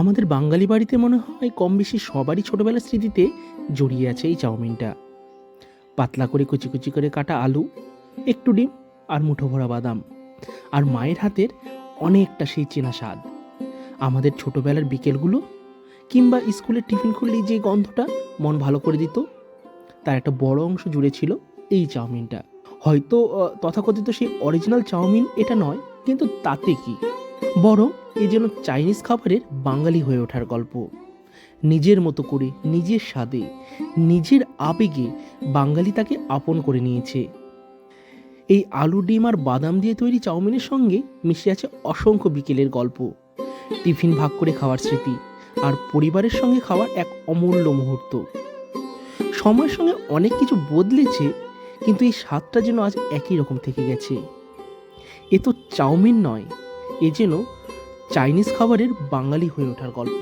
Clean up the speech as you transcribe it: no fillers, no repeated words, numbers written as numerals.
আমাদের বাঙালি বাড়িতে মনে হয় কম বেশি সবারই ছোটবেলার স্মৃতিতে জড়িয়ে আছে এই চাউমিনটা। পাতলা করে কুচি কুচি করে কাটা আলু, একটু ডিম আর মুঠো ভরা বাদাম, আর মায়ের হাতের অনেকটা সেই চেনা স্বাদ। আমাদের ছোটবেলার বিকেলগুলো কিংবা স্কুলের টিফিন খুললেই যে গন্ধটা মন ভালো করে দিত, তার একটা বড় অংশ জুড়ে ছিল এই চাউমিনটা। হয়তো তথাকথিত সেই অরিজিনাল চাউমিন এটা নয়, কিন্তু তাতে কি, বরং এ যেন চাইনিজ খাবারের বাঙালি হয়ে ওঠার গল্প। নিজের মতো করে, নিজের স্বাদে, নিজের আবেগে বাঙালি তাকে আপন করে নিয়েছে। এই আলু, ডিম আর বাদাম দিয়ে তৈরি চাউমিনের সঙ্গে মিশে আছে অসংখ্য বিকেলের গল্প, টিফিন ভাগ করে খাওয়ার স্মৃতি, আর পরিবারের সঙ্গে খাওয়ার এক অমূল্য মুহূর্ত। সময়ের সঙ্গে অনেক কিছু বদলেছে, কিন্তু এই স্বাদটা যেন আজ একই রকম থেকে গেছে। এ তো চাউমিন নয়, এ যেন চাইনিজ খাবারের বাঙালি হয়ে ওঠার গল্প।